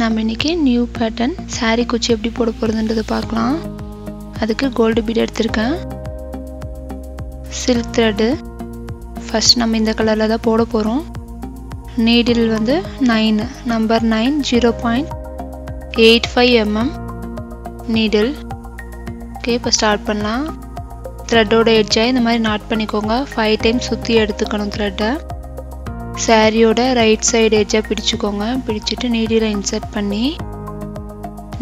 நம்ம இன்னைக்கு new pattern saree குச்சி எப்படி போட போறதுன்றத பார்க்கலாம். அதுக்கு கோல்ட் பீட் எடுத்துர்க்கேன். silk thread ஃபர்ஸ்ட் நம்ம இந்த கலர்ல தான் போட போறோம். நீடில் வந்து 9 நம்பர் 9 0.85 mm நீடில். ஓகே, இப்போ ஸ்டார்ட் பண்ணலாம். thread-ஓட எட்ஜை இந்த மாதிரி நாட் பண்ணிக்கோங்க. 5 டைம்ஸ் சுத்தி எடுத்துக்கணும் thread-ஐ. சாரியோட ரைட் சைடு எட்ஜை பிடிச்சுக்கோங்க. பிடிச்சிட்டு நீடில இன்சர்ட் பண்ணி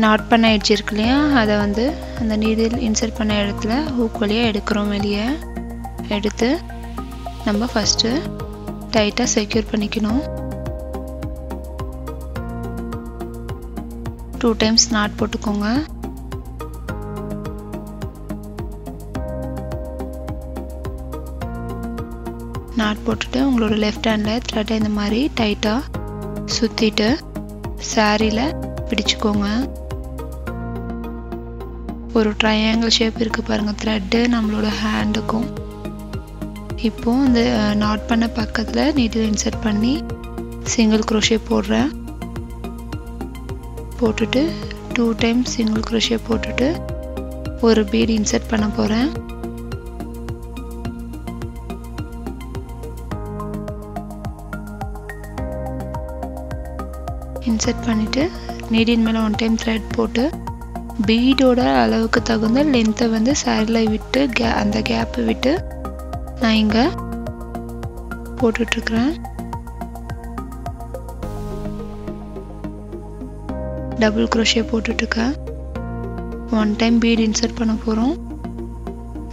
நாட் பண்ண எட்ஜ் இருக்கு இல்லையா, அதை வந்து அந்த நீடில் இன்சர்ட் பண்ண இடத்துல ஹூக் வழியாக எடுக்கிறோம். வெளியே எடுத்து நம்ம ஃபஸ்ட்டு டைட்டாக செக்யூர் பண்ணிக்கணும். 2 டைம்ஸ் நாட் போட்டுக்கோங்க. நாட் போட்டுட்டு உங்களோட லெஃப்ட் ஹேண்டில் த்ரெட்டை இந்த மாதிரி டைட்டாக சுற்றிட்டு சாரியில் பிடிச்சிக்கோங்க. ஒரு ட்ரையாங்கிள் ஷேப் இருக்குது பாருங்கள் த்ரெட்டு நம்மளோட ஹேண்டுக்கும். இப்போது இந்த நாட் பண்ண பக்கத்தில் நீடில் இன்சர்ட் பண்ணி சிங்கிள் crochet போடுறேன். போட்டுட்டு 2 டைம்ஸ் சிங்கிள் crochet போட்டுட்டு ஒரு பீட் இன்சர்ட் பண்ண போகிறேன். இன்சர்ட் பண்ணிவிட்டு நீடின் மேலே 1 டைம் த்ரெட் போட்டு பீடோட அளவுக்கு தகுந்த லென்த்தை வந்து சாரியில் விட்டு அந்த கேப்பை விட்டு நான் இங்கே போட்டுட்ருக்குறேன். டபுள் crochet போட்டுட்ருக்கேன். 1 டைம் பீட் இன்சர்ட் பண்ண போகிறோம்.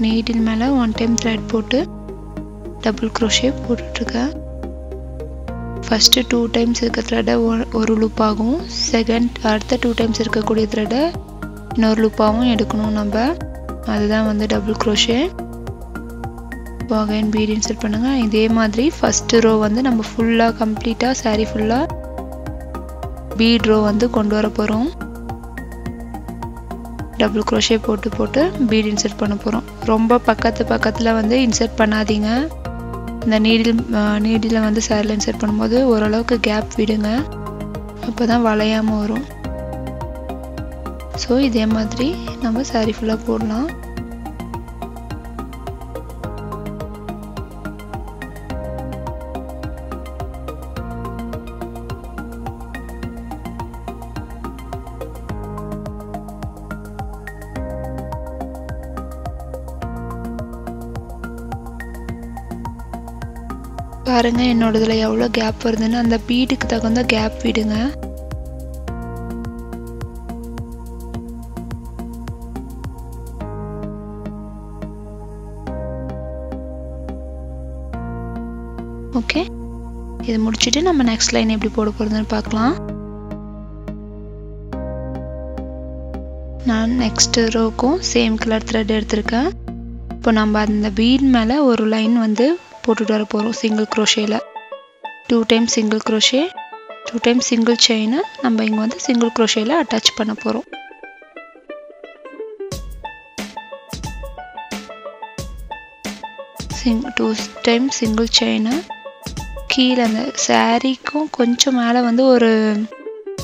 நீடின் மேலே 1 டைம் த்ரெட் போட்டு டபுள் crochet போட்டுட்ருக்கேன். ஃபஸ்ட்டு 2 டைம்ஸ் இருக்க த்ரெட்டை ஒரு லூப் ஆகும். அடுத்த 2 டைம்ஸ் இருக்கக்கூடிய த்ரெட்டை இன்னொரு லூப்பாகவும் எடுக்கணும் நம்ம. அதுதான் வந்து டபுள் crochet. இப்போ அகைன் பீட் இன்சர்ட் பண்ணுங்கள். இதே மாதிரி ஃபஸ்ட்டு ரோ வந்து நம்ம ஃபுல்லாக கம்ப்ளீட்டாக சாரீ ஃபுல்லாக பீட் ரோ வந்து கொண்டு வர போகிறோம். டபுள் crochet போட்டு பீட் இன்சர்ட் பண்ண போகிறோம். ரொம்ப பக்கத்தில் வந்து இன்சர்ட் பண்ணாதீங்க. இந்த நீடில் வந்து சாரியில் இன்சர்ட் பண்ணும்போது ஓரளவுக்கு கேப் விடுங்க, அப்போ தான் வளையாமல் வரும். ஸோ இதே மாதிரி நம்ம சாரி ஃபுல்லாக போடலாம். பாருங்க என்னோடதுல எவ்வளோ கேப் வருதுன்னு. அந்த பீடுக்கு தகுந்த கேப் விடுங்க. ஓகே, இது முடிச்சுட்டு நம்ம நெக்ஸ்ட் லைன் எப்படி போட போறதுன்னு பார்க்கலாம். நான் நெக்ஸ்ட் ரோக்கும் சேம் கலர் த்ரெட் எடுத்திருக்கேன். இப்போ நம்ம அந்த பீட் மேலே ஒரு லைன் வந்து போட்டுட்டு வர போகிறோம் சிங்கிள் crochetல. 2 time single crochet, 2 time single செயினை நம்ம இங்கே வந்து சிங்கிள் crochetல அட்டாச் பண்ண போகிறோம். டூ டைம் சிங்கிள் செயினை கீழே அந்த சாரீக்கும் கொஞ்சம் மேலே வந்து ஒரு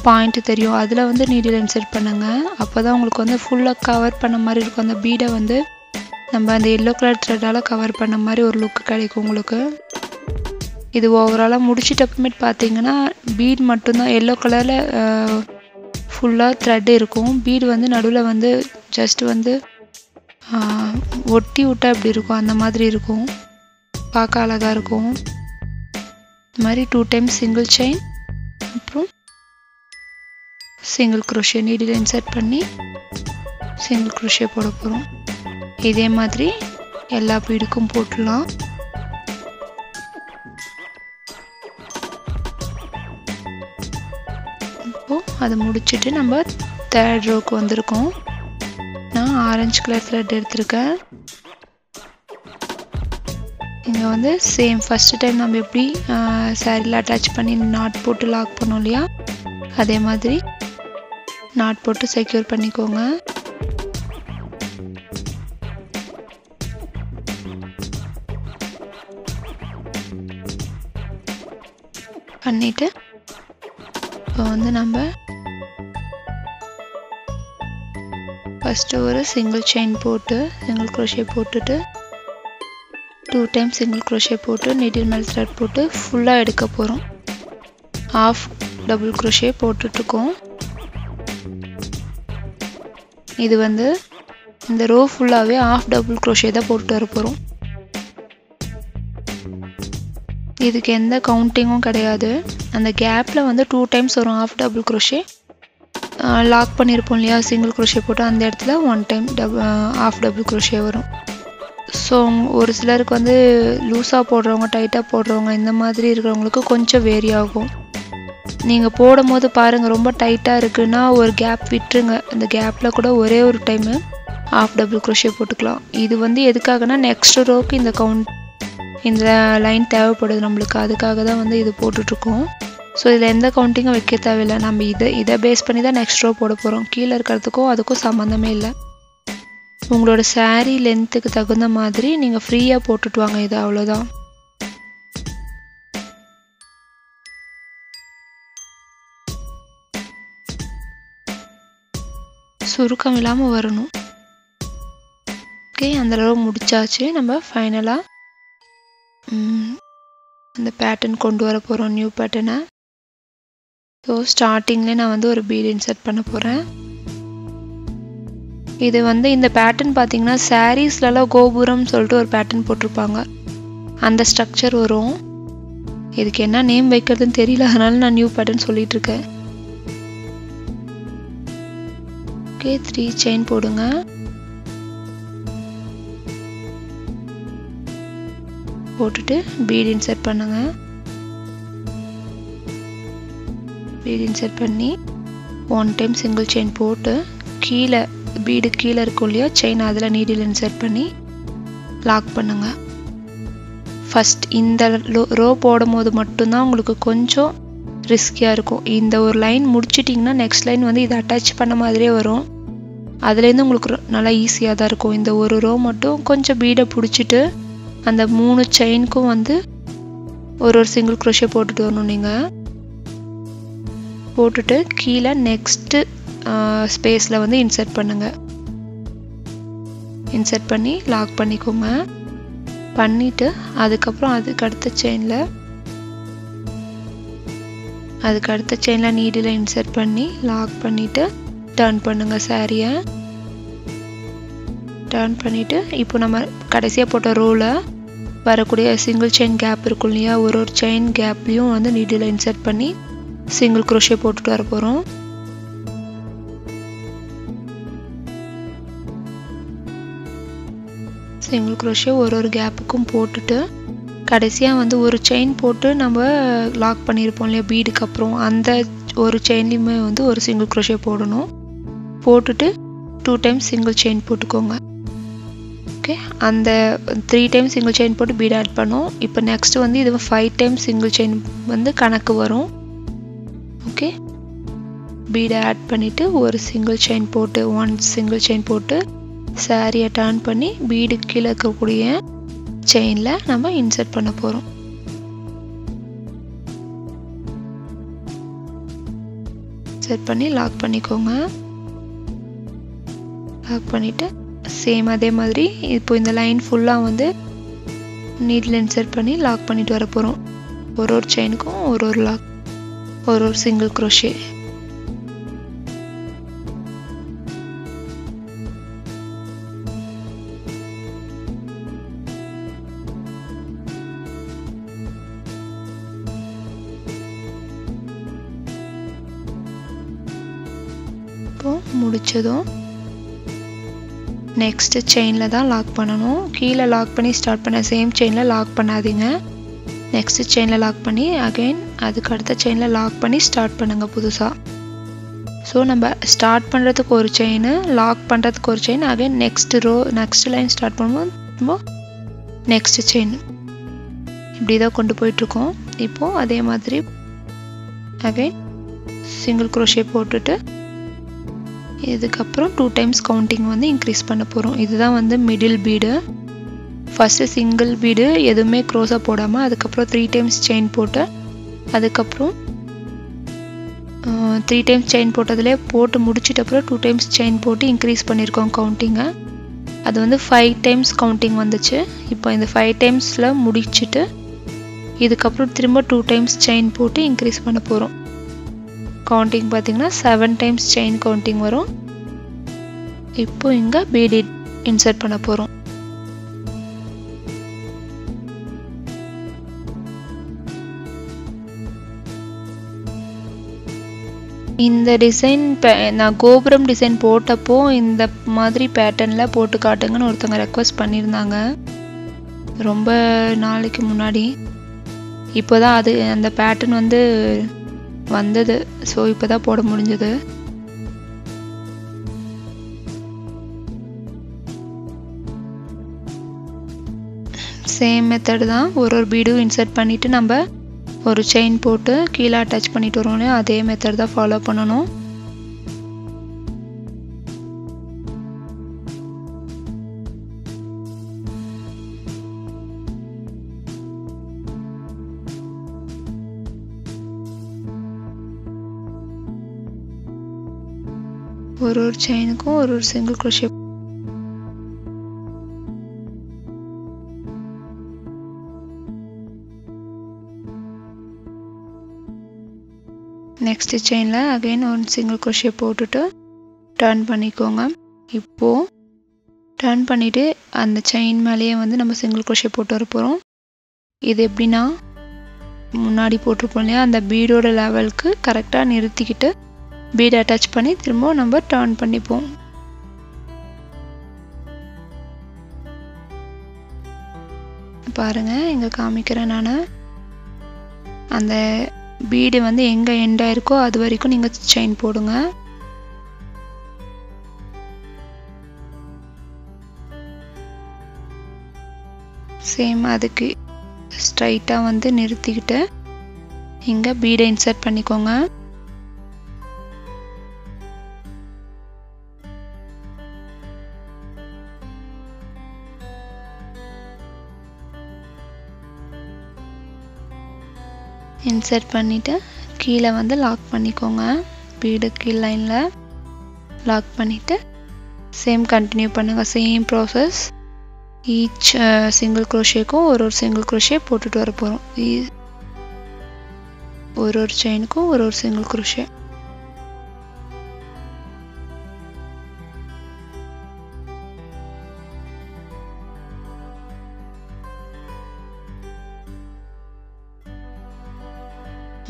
பாயிண்ட் தெரியும், அதில் வந்து நீடில் இன்சர்ட் பண்ணுங்க. அப்போ தான் உங்களுக்கு வந்து ஃபுல்லாக கவர் பண்ண மாதிரி இருக்கும். அந்த பீடை வந்து நம்ம அந்த எல்லோ கலர் த்ரெட்டால் கவர் பண்ண மாதிரி ஒரு லுக்கு கிடைக்கும் உங்களுக்கு. இது ஓவராலாக முடிச்சிட்டு அப்புறமேட்டு பார்த்தீங்கன்னா பீட் மட்டும்தான் எல்லோ கலரில் ஃபுல்லாக த்ரெட் இருக்கும். பீடு வந்து நடுவில் வந்து ஜஸ்ட் வந்து ஒட்டி விட்டா எப்படி இருக்கும் அந்த மாதிரி இருக்கும், பார்க்க அழகாக இருக்கும். இந்த மாதிரி 2 டைம் சிங்கிள் செயின் அப்புறம் சிங்கிள் crochet நீடில் இன்சர்ட் பண்ணி சிங்கிள் crochet போட போகிறோம். இதே மாதிரி எல்லா பீடுக்கும் போட்டுடலாம். இப்போது அதை முடிச்சுட்டு நம்ம தேர்ட் ரோக்கு வந்திருக்கோம். நான் ஆரஞ்சு கலர் த்ரெட் எடுத்திருக்கேன். இங்கே வந்து சேம் ஃபஸ்ட்டு டைம் நம்ம எப்படி சாரியில் அட்டாச் பண்ணி நாட் போட்டு லாக் பண்ணோம் இல்லையா, அதே மாதிரி நாட் போட்டு செக்யூர் பண்ணிக்கோங்க. பண்ணிவிட்டு இப்போ வந்து நம்ம ஃபஸ்ட்டு ஒரு சிங்கிள் செயின் போட்டு சிங்கிள் crochet போட்டுட்டு 2 டைம் சிங்கிள் crochet போட்டு நீடில் மேல் த்ரெட் போட்டு ஃபுல்லாக எடுக்க போகிறோம். ஹாஃப் டபுள் crochet போட்டுட்ருக்கோம். இது வந்து இந்த ரோ ஃபுல்லாகவே ஹாஃப் டபுள் crochet தான் போட்டு வர போகிறோம். இதுக்கு எந்த கவுண்டிங்கும் கிடையாது. அந்த கேப்பில் வந்து 2 டைம்ஸ் வரும் ஹாஃப் டபுள் crochet. லாக் பண்ணியிருப்போம் இல்லையா சிங்கிள் crochet போட்டு, அந்த இடத்துல 1 டைம் ஹாஃப் டபுள் crochet வரும். ஸோ ஒரு சிலருக்கு வந்து லூஸாக போடுறவங்க டைட்டாக போடுறவங்க இந்த மாதிரி இருக்கிறவங்களுக்கு கொஞ்சம் வேரி ஆகும். நீங்கள் போடும் போது பாருங்கள், ரொம்ப டைட்டாக இருக்குன்னா ஒரு கேப் விட்டுருங்க. அந்த கேப்பில் கூட ஒரே ஒரு டைமு ஹாஃப் டபுள் crochet போட்டுக்கலாம். இது வந்து எதுக்காகனா நெக்ஸ்ட் ரோக்கு இந்த லைன் தேவைப்படுது நம்மளுக்கு, அதுக்காக தான் வந்து இது போட்டுட்ருக்கோம். ஸோ இதில் எந்த கவுண்டிங்கும் வைக்க தேவையில்லை. நம்ம இதை பேஸ் பண்ணி தான் நெக்ஸ்ட் ரோ போட போகிறோம். கீழே இருக்கிறதுக்கும் அதுக்கும் சம்மந்தமே இல்லை. உங்களோட saree லென்த்துக்கு தகுந்த மாதிரி நீங்கள் ஃப்ரீயாக போட்டுட்டு வாங்க. இது அவ்வளோதான். சுருக்கம் இல்லாமல் வரணும். ஓகே, அந்த அளவு முடிச்சாச்சு. நம்ம ஃபைனலாக அந்த பேட்டர்ன் கொண்டு வர போகிறோம், நியூ பேட்டர்னை. ஸோ ஸ்டார்டிங்லேயே நான் வந்து ஒரு பீட் இன்சர்ட் பண்ண போகிறேன். இது வந்து இந்த பேட்டர்ன் பார்த்தீங்கன்னா சாரீஸ்லலாம் கோபுரம் சொல்லிட்டு ஒரு பேட்டர்ன் போட்டிருப்பாங்க, அந்த ஸ்ட்ரக்சர் வரும். இதுக்கு என்ன நேம் வைக்கிறதுன்னு தெரியல, அதனால நான் நியூ பேட்டர்ன் சொல்லிட்டு இருக்கேன். ஓகே, 3 செயின் போடுங்க. போட்டுட்டு பீட் இன்சர்ட் பண்ணுங்க. பீட் இன்சர்ட் பண்ணி 1 டைம் சிங்கிள் செயின் போட்டு கீழே பீடு கீழே இருக்கும் இல்லையா செயின், அதில் நீடில் இன்சர்ட் பண்ணி லாக் பண்ணுங்க. ஃபஸ்ட் இந்த ரோ போடும் போது மட்டும்தான் உங்களுக்கு கொஞ்சம் ரிஸ்கியாக இருக்கும். இந்த ஒரு லைன் முடிச்சிட்டிங்கன்னா நெக்ஸ்ட் லைன் வந்து இதை அட்டாச் பண்ண மாதிரியே வரும். அதுலேருந்து உங்களுக்கு நல்லா ஈஸியாக தான் இருக்கும். இந்த ஒரு ரோ மட்டும் கொஞ்சம் பீடை பிடிச்சிட்டு அந்த 3 செயினுக்கும் வந்து ஒரு சிங்கிள் crochet போட்டுட்டு வரணும். நீங்கள் போட்டுட்டு கீழே நெக்ஸ்ட்டு ஸ்பேஸில் வந்து இன்சர்ட் பண்ணுங்கள். இன்சர்ட் பண்ணி லாக் பண்ணிக்கோங்க. பண்ணிவிட்டு அதுக்கப்புறம் அதுக்கு அடுத்த செயினில் நீடில் இன்சர்ட் பண்ணி லாக் பண்ணிவிட்டு டர்ன் பண்ணுங்கள் சாரியை. டர்ன் பண்ணிவிட்டு இப்போ நம்ம கடைசியாக போட்ட ரோவில் வரக்கூடிய சிங்கிள் செயின் கேப் இருக்கும் இல்லையா, ஒரு செயின் கேப்லேயும் வந்து நீடில் இன்சர்ட் பண்ணி சிங்கிள் crochet போட்டுட்டு வர போகிறோம். சிங்கிள் crochet ஒரு கேப்புக்கும் போட்டுட்டு கடைசியாக வந்து ஒரு செயின் போட்டு நம்ம லாக் பண்ணியிருப்போம் இல்லையா பீடுக்கு அப்புறம், அந்த ஒரு செயின்லேயுமே வந்து ஒரு சிங்கிள் crochet போடணும். போட்டுட்டு 2 டைம்ஸ் சிங்கிள் செயின் போட்டுக்கோங்க. ஓகே, அந்த 3 டைம்ஸ் சிங்கிள் செயின் போட்டு பீட் ஆட் பண்ணோம். இப்போ நெக்ஸ்ட் வந்து இது 5 டைம்ஸ் சிங்கிள் செயின் வந்து கணக்கு வரும். ஓகே, பீடை ஆட் பண்ணிவிட்டு ஒரு சிங்கிள் செயின் போட்டு 1 சிங்கிள் செயின் போட்டு சாரியை டர்ன் பண்ணி பீடு கீழே இருக்கக்கூடிய செயினில் நம்ம இன்சர்ட் பண்ண போகிறோம். இன்சர்ட் பண்ணி லாக் பண்ணிக்கோங்க. லாக் பண்ணிவிட்டு சேம் அதே மாதிரி இப்போ இந்த லைன் ஃபுல்லாக வந்து நீடில் இன்சர்ட் பண்ணி லாக் பண்ணிட்டு வர போகிறோம். ஒரு செயினுக்கும் ஒரு லாக், ஒரு சிங்கிள் crochet. இப்போ முடிச்சதும் நெக்ஸ்ட் செயினில் தான் லாக் பண்ணணும். கீழே லாக் பண்ணி ஸ்டார்ட் பண்ண சேம் செயினில் லாக் பண்ணாதீங்க. நெக்ஸ்ட் செயினில் லாக் பண்ணி அகைன் அதுக்கு அடுத்த செயினில் லாக் பண்ணி ஸ்டார்ட் பண்ணுங்கள் புதுசாக. ஸோ நம்ம ஸ்டார்ட் பண்ணுறதுக்கு ஒரு செயின், லாக் பண்ணுறதுக்கு ஒரு chain, again next line start பண்ணும்போது நெக்ஸ்ட் செயின், இப்படி தான் கொண்டு போயிட்டுருக்கோம். இப்போது அதே மாதிரி அகைன் சிங்கிள் crochet போட்டுட்டு இதுக்கப்புறம் 2 டைம்ஸ் கவுண்டிங் வந்து இன்க்ரீஸ் பண்ண போகிறோம். இதுதான் வந்து middle bead. First single bead எதுவுமே க்ரோஸாக போடாமல் அதுக்கப்புறம் 3 டைம்ஸ் செயின் போட்டு அதுக்கப்புறம் 3 டைம்ஸ் செயின் போட்டதிலே போட்டு முடிச்சிட்ட அப்புறம் 2 டைம்ஸ் செயின் போட்டு இன்க்ரீஸ் பண்ணியிருக்கோம் கவுண்டிங்கை. அது வந்து 5 டைம்ஸ் கவுண்டிங் வந்துச்சு. இப்போ இந்த 5 டைம்ஸில் முடிச்சுட்டு இதுக்கப்புறம் திரும்ப 2 டைம்ஸ் செயின் போட்டு இன்க்ரீஸ் பண்ண போகிறோம். கவுண்டிங் பார்த்திங்கன்னா 7 டைம்ஸ் செயின் கவுண்டிங் வரும். இப்போ இங்கே பீட் இன்சர்ட் பண்ண போகிறோம். இந்த டிசைன் நான் கோபுரம் டிசைன் போட்டப்போ இந்த மாதிரி பேட்டர்னில் போட்டு காட்டுங்கன்னு ஒருத்தவங்க ரெக்வஸ்ட் பண்ணியிருந்தாங்க ரொம்ப நாளைக்கு முன்னாடி. இப்போ தான் அது அந்த பேட்டர்ன் வந்து வந்தது. ஸோ இப்போ தான் போட முடிஞ்சது. சேம் மெத்தட் தான். ஒரு பீடும் இன்சர்ட் பண்ணிவிட்டு நம்ம ஒரு செயின் போட்டு கீழே அட்டாச் பண்ணிட்டு வரோம். அதே மெத்தட் தான் ஃபாலோ பண்ணணும். ஒரு செயினுக்கும் ஒரு சிங்கிள் crochet. நெக்ஸ்ட் செயினில் அகைன் ஒரு சிங்கிள் crochet போட்டுட்டு டர்ன் பண்ணிக்கோங்க. இப்போது டர்ன் பண்ணிவிட்டு அந்த செயின் மேலேயே வந்து நம்ம சிங்கிள் crochet போட்டு வர போகிறோம். இது எப்படின்னா முன்னாடி போட்டிருப்போம் இல்லையா, அந்த பீடோட லெவலுக்கு கரெக்டாக நிறுத்திக்கிட்டு பீட் அட்டாச் பண்ணி திரும்ப நம்ம டர்ன் பண்ணிப்போம். பாருங்கள் இங்கே காமிக்கிறேன் நான். அந்த பீடு வந்து எங்கே எண்ட் ஆயிருக்கோ அது வரைக்கும் நீங்கள் செயின் போடுங்க. சேம் அதுக்கு ஸ்ட்ரைட்டாக வந்து நிறுத்திக்கிட்டு இங்கே பீடை இன்சர்ட் பண்ணிக்கோங்க. இன்சர்ட் பண்ணிவிட்டு கீழே வந்து லாக் பண்ணிக்கோங்க. பீடு கீழ் லைனில் லாக் பண்ணிவிட்டு சேம் கண்டினியூ பண்ணுங்கள். Same process. ஈச் சிங்கிள் crochetக்கும் ஒரு சிங்கிள் crochet போட்டுட்டு வர போகிறோம். ஒரு செயினுக்கும் ஒரு சிங்கிள் crochet.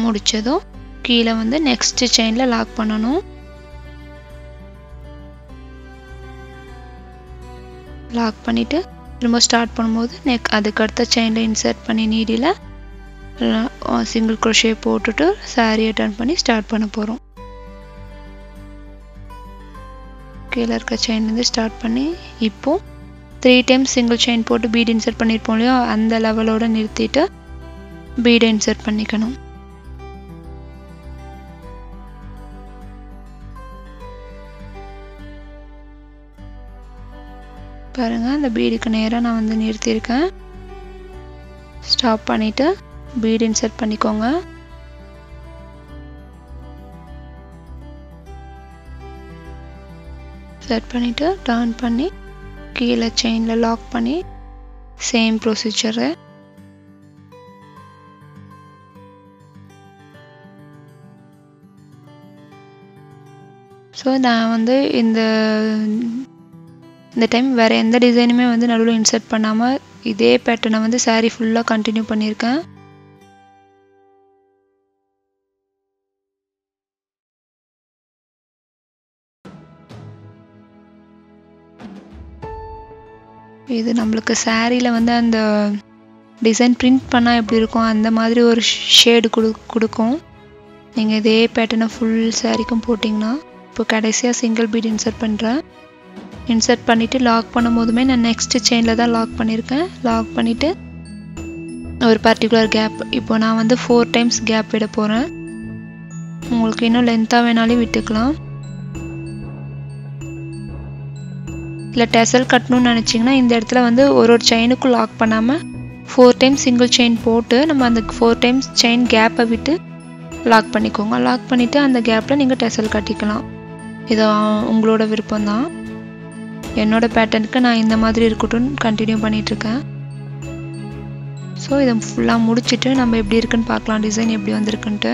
முடிச்சதும் கீழே வந்து நெக்ஸ்ட் செயினில் லாக் பண்ணணும். லாக் பண்ணிவிட்டு திரும்ப ஸ்டார்ட் பண்ணும்போது அதுக்கு அடுத்த செயினில் இன்சர்ட் பண்ணி நீடில் சிங்கிள் crochet போட்டுட்டு சாரியை டர்ன் பண்ணி ஸ்டார்ட் பண்ண போகிறோம். கீழே இருக்க செயின்லேருந்து ஸ்டார்ட் பண்ணி இப்போது 3 டைம்ஸ் சிங்கிள் செயின் போட்டு பீட் இன்சர்ட் பண்ணியிருப்போம் இல்லையா, அந்த லெவலோடு நிறுத்திட்டு பீடை இன்சர்ட் பண்ணிக்கணும். பாருங்கள் அந்த பீடுக்கு நேராக நான் வந்து நிறுத்தியிருக்கேன். ஸ்டாப் பண்ணிவிட்டு பீடு இன்சர்ட் பண்ணிக்கோங்க. செட் பண்ணிவிட்டு டர்ன் பண்ணி கீழே செயினில் லாக் பண்ணி சேம் ப்ரொசீஜரு. ஸோ நான் வந்து இந்த டைம் வேறு எந்த டிசைனுமே வந்து நடுவில் இன்சர்ட் பண்ணாமல் இதே பேட்டர்னை வந்து சாரீ ஃபுல்லாக கண்டினியூ பண்ணியிருக்கேன். இது நம்மளுக்கு சாரியில் வந்து அந்த டிசைன் பிரிண்ட் பண்ணால் எப்படி இருக்கும் அந்த மாதிரி ஒரு ஷேடு கொடுக்கும். நீங்கள் இதே பேட்டர்னை ஃபுல் சாரிக்கும் போட்டிங்கன்னா. இப்போ கடைசியாக சிங்கிள் பீட் இன்சர்ட் பண்ணுறேன். இன்சர்ட் பண்ணிவிட்டு லாக் பண்ணும் போதுமே நான் நெக்ஸ்ட் செயினில் தான் லாக் பண்ணியிருக்கேன். லாக் பண்ணிவிட்டு ஒரு பர்டிகுலர் கேப், இப்போ நான் வந்து 4 டைம்ஸ் கேப் விட போகிறேன். உங்களுக்கு இன்னும் லென்த்தாக வேணாலும் விட்டுக்கலாம். இல்லை டெசல் கட்டணும்னு நினச்சிங்கன்னா இந்த இடத்துல வந்து ஒரு செயினுக்கும் லாக் பண்ணாமல் 4 டைம்ஸ் சிங்கிள் செயின் போட்டு நம்ம அந்த 4 டைம்ஸ் செயின் கேப்பை விட்டு லாக் பண்ணிக்கோங்க. லாக் பண்ணிவிட்டு அந்த கேப்பில் நீங்கள் டெசல் கட்டிக்கலாம். இது உங்களோட விருப்பம் தான். என்னோடய பேட்டர்னுக்கு நான் இந்த மாதிரி இருக்கட்டும்னு கண்டினியூ பண்ணிகிட்ருக்கேன். ஸோ இதை ஃபுல்லாக முடிச்சுட்டு நம்ம எப்படி இருக்குன்னு பார்க்கலாம், டிசைன் எப்படி வந்திருக்குன்ட்டு.